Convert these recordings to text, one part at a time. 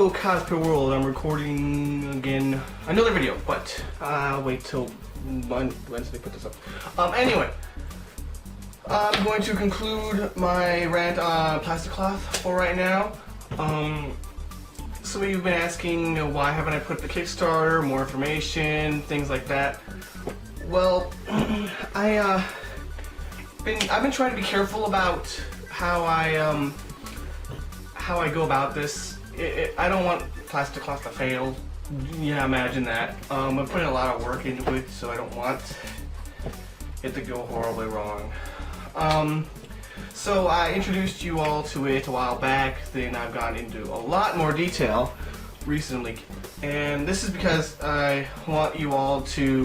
Hello Cosplay World, I'm recording again another video, but I'll wait till Wednesday to put this up. Anyway, I'm going to conclude my rant on plastic cloth for right now. Some of you have been asking why haven't I put the Kickstarter, more information, things like that. Well, I've been trying to be careful about how I go about this. I don't want plastic cloth to fail. Yeah, imagine that. I'm putting a lot of work into it, so I don't want it to go horribly wrong. So I introduced you all to it a while back, then I've gone into a lot more detail recently. And this is because I want you all to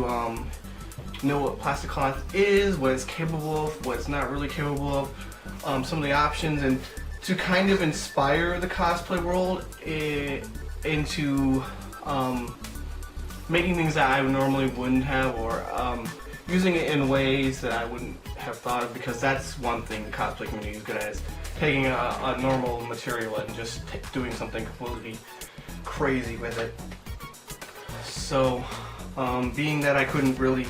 know what plastic cloth is, what it's capable of, what it's not really capable of, some of the options, and to kind of inspire the cosplay world into making things that I normally wouldn't have, or using it in ways that I wouldn't have thought of, because that's one thing the cosplay community is good at, is taking a normal material and just doing something completely crazy with it. So, being that I couldn't really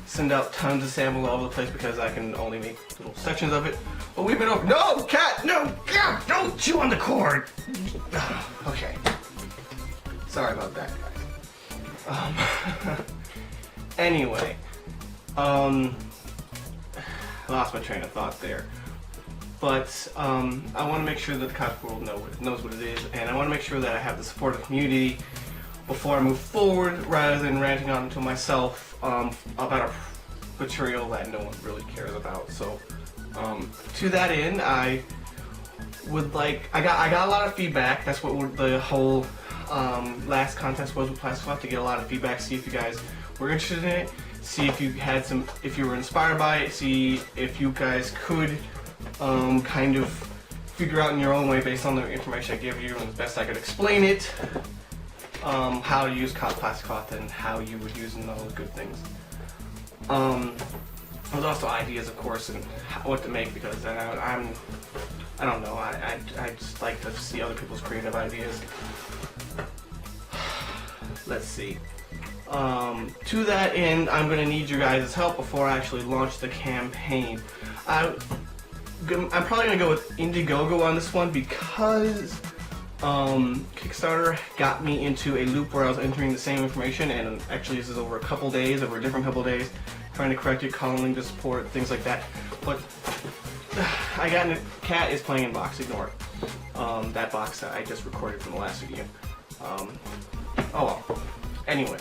send out tons of samples all over the place because I can only make little sections of it, but we've been over— No, cat! No! Cat! Don't chew on the cord! Okay. Sorry about that, guys. Anyway, I lost my train of thought there. But I want to make sure that the cosplay world knows what it is, and I want to make sure that I have the support of the community before I move forward, rather than ranting on to myself about a material that no one really cares about. So, to that end, I got a lot of feedback. That's what the whole last contest was with plastic cloth, to get a lot of feedback, see if you guys were interested in it, see if you had if you were inspired by it, see if you guys could kind of figure out in your own way, based on the information I give you and as best I could explain it, how to use plastic cloth and how you would use it and all those good things. There's also ideas, of course, and what to make, because I don't know, I just like to see other people's creative ideas. Let's see. To that end, I'm going to need your guys' help before I actually launch the campaign. I'm probably going to go with Indiegogo on this one, because Kickstarter got me into a loop where I was entering the same information, and actually this is over a different couple days, trying to correct it, calling to support, things like that. But I got in— Cat is playing in box, ignore it. That box that I just recorded from the last video. Oh well. Anyway.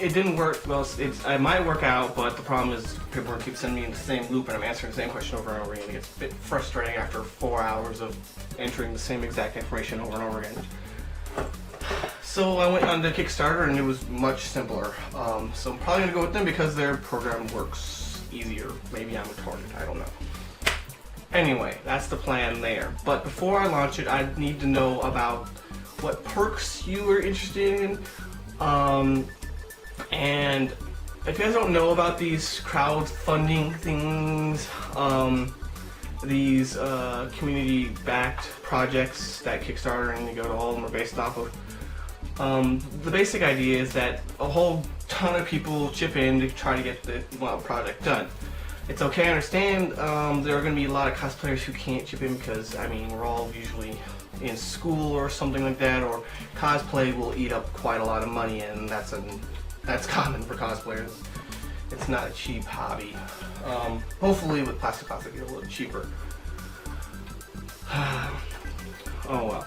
It didn't work. Well, it might work out, but the problem is people keep sending me in the same loop, and I'm answering the same question over and over again. It gets a bit frustrating after 4 hours of entering the same exact information over and over again. So I went on to Kickstarter, and it was much simpler. So I'm probably going to go with them because their program works easier. Maybe I'm retarded, I don't know. Anyway, that's the plan there. But before I launch it, I need to know about what perks you are interested in. And if you guys don't know about these crowdfunding things, these community-backed projects that Kickstarter and Indiegogo, all of them are based off of, the basic idea is that a whole ton of people chip in to try to get the project done. It's okay, I understand, there are going to be a lot of cosplayers who can't chip in because, I mean, we're all usually in school or something like that, or cosplay will eat up quite a lot of money, and that's common for cosplayers. It's not a cheap hobby. Hopefully with plastic cloth it'll be a little cheaper. Oh well.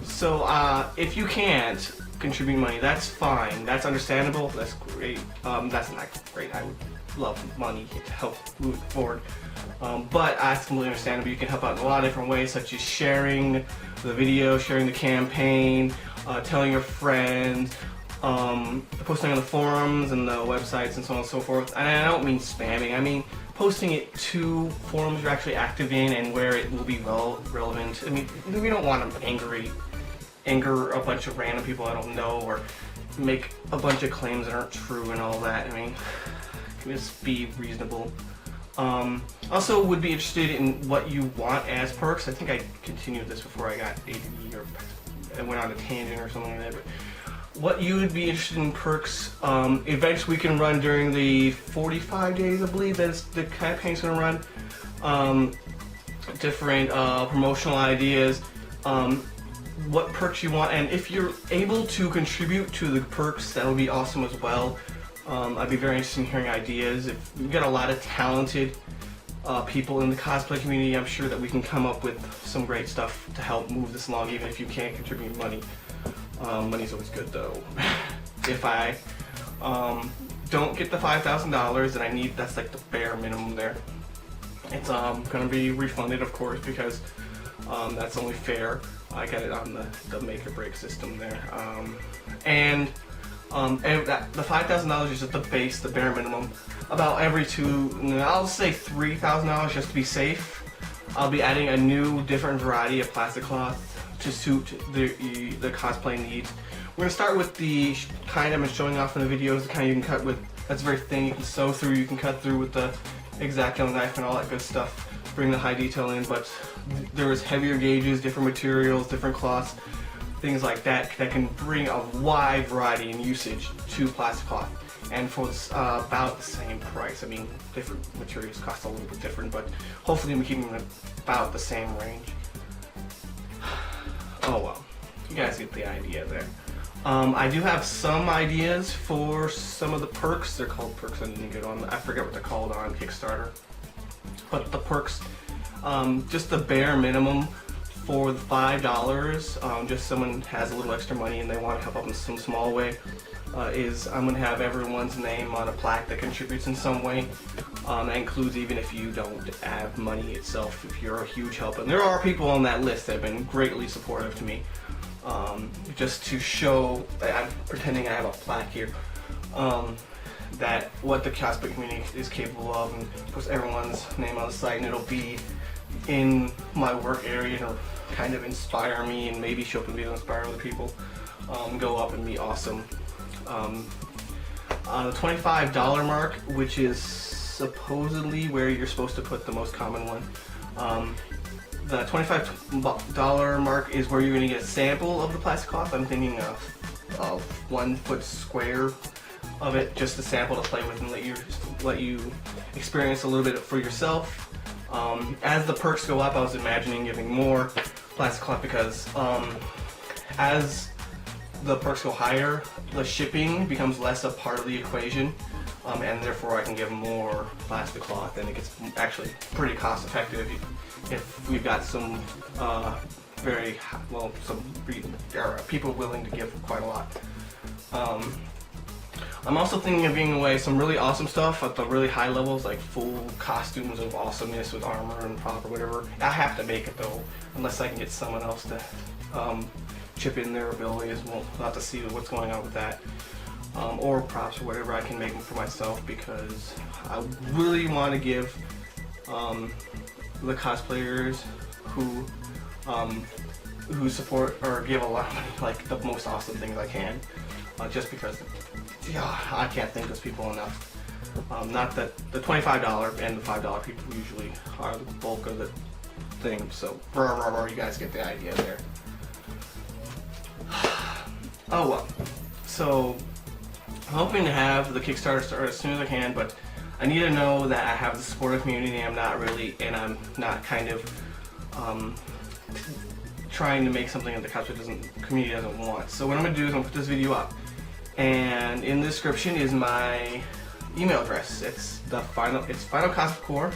So if you can't contribute money, that's fine. That's understandable. That's great. That's not great. I would love money to help move it forward. But that's completely understandable. You can help out in a lot of different ways, such as sharing the video, sharing the campaign, telling your friends, posting on the forums and the websites and so on and so forth. And I don't mean spamming, I mean posting it to forums you're actually active in and where it will be relevant. I mean, we don't want to anger a bunch of random people I don't know, or make a bunch of claims that aren't true and all that. I mean, just be reasonable. Also would be interested in what you want as perks. I think I continued this before I got ADD or I went on a tangent or something like that. But what you would be interested in perks, events we can run during the 45 days, I believe that the campaign's going to run. Different promotional ideas, what perks you want, and if you're able to contribute to the perks, that would be awesome as well. I'd be very interested in hearing ideas. If we've got a lot of talented people in the cosplay community, I'm sure that we can come up with some great stuff to help move this along, even if you can't contribute money. Money's always good though. If I don't get the $5,000 that I need, that's like the bare minimum there. It's gonna be refunded, of course, because that's only fair. I got it on the make or break system there. And the $5,000 is just the base, the bare minimum. About every I'll say $3,000 just to be safe. I'll be adding a new, different variety of plastic cloth to suit the cosplay needs. We're gonna start with the kind I've been showing off in the videos, the kind you can cut with. That's very thin. You can sew through. You can cut through with the X-Acto knife and all that good stuff. Bring the high detail in, but there is heavier gauges, different materials, different cloths, things like that can bring a wide variety in usage to plastic cloth, and for about the same price. I mean, different materials cost a little bit different, but hopefully we're keeping them about the same range. Oh well, you guys get the idea there. I do have some ideas for some of the perks. They're called perks. I didn't get on. I forget what they're called on Kickstarter. But the perks, just the bare minimum for the $5. Just someone has a little extra money and they want to help out in some small way. Is I'm going to have everyone's name on a plaque that contributes in some way. That includes even if you don't have money itself, if you're a huge help. And there are people on that list that have been greatly supportive to me. Just to show that I'm pretending I have a plaque here. That what the cosplay community is capable of, and puts everyone's name on the site, and it'll be in my work area to kind of inspire me, and maybe show can be to inspire other people. Go up and be awesome. On the $25 mark, which is supposedly where you're supposed to put the most common one. The $25 mark is where you're going to get a sample of the plastic cloth. I'm thinking of 1 foot square of it, just a sample to play with and let you experience a little bit for yourself. As the perks go up, I was imagining giving more plastic cloth because as the perks go higher, the shipping becomes less a part of the equation, and therefore I can give more plastic cloth, and it gets actually pretty cost effective if we've got some people willing to give quite a lot. I'm also thinking of giving away some really awesome stuff at the really high levels, like full costumes of awesomeness with armor and prop or whatever. I have to make it though, unless I can get someone else to chip in their abilities. We'll have to see what's going on with that. Or props or whatever, I can make them for myself, because I really want to give the cosplayers who support or give a lot of money, like the most awesome things I can, just because I can't thank those people enough. Not that the $25 and the $5 people usually are the bulk of the thing, so you guys get the idea there. Oh well, so I'm hoping to have the Kickstarter start as soon as I can, but I need to know that I have the supportive community. I'm not kind of trying to make something that the cosplay community doesn't want. So what I'm going to do is I'm going to put this video up, and in the description is my email address. It's FinalCosplayCorps,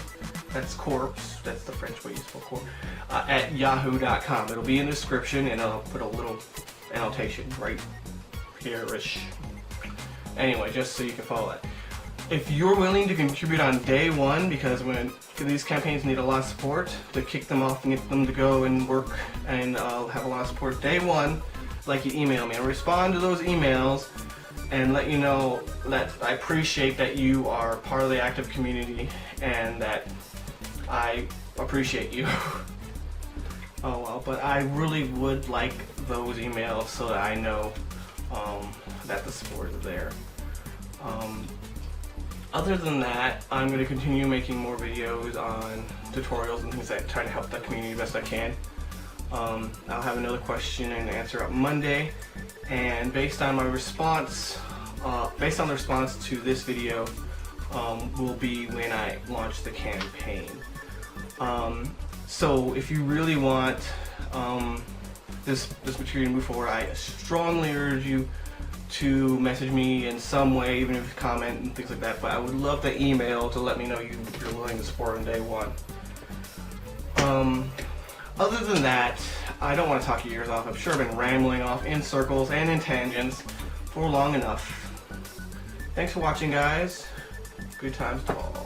that's corps, that's the French way you spell corps, at yahoo.com. It'll be in the description, and I'll put a little annotation right here-ish. Anyway, just so you can follow that. If you're willing to contribute on day one, because these campaigns need a lot of support to kick them off and get them to go and work and have a lot of support day one, like you email me. I'll respond to those emails and let you know that I appreciate that you are part of the active community and that I appreciate you. Oh well, but I really would like those emails so that I know that the support is there. Other than that, I'm going to continue making more videos on tutorials and things that try to help the community best I can. I'll have another question and answer up Monday, and based on my response, based on the response to this video, will be when I launch the campaign. So if you really want this material to move forward, I strongly urge you to message me in some way, even if you comment and things like that. But I would love the email to let me know you're willing to support on day one. Other than that, I don't want to talk your ears off. I'm sure I've been rambling off in circles and in tangents for long enough. Thanks for watching, guys. Good times to all.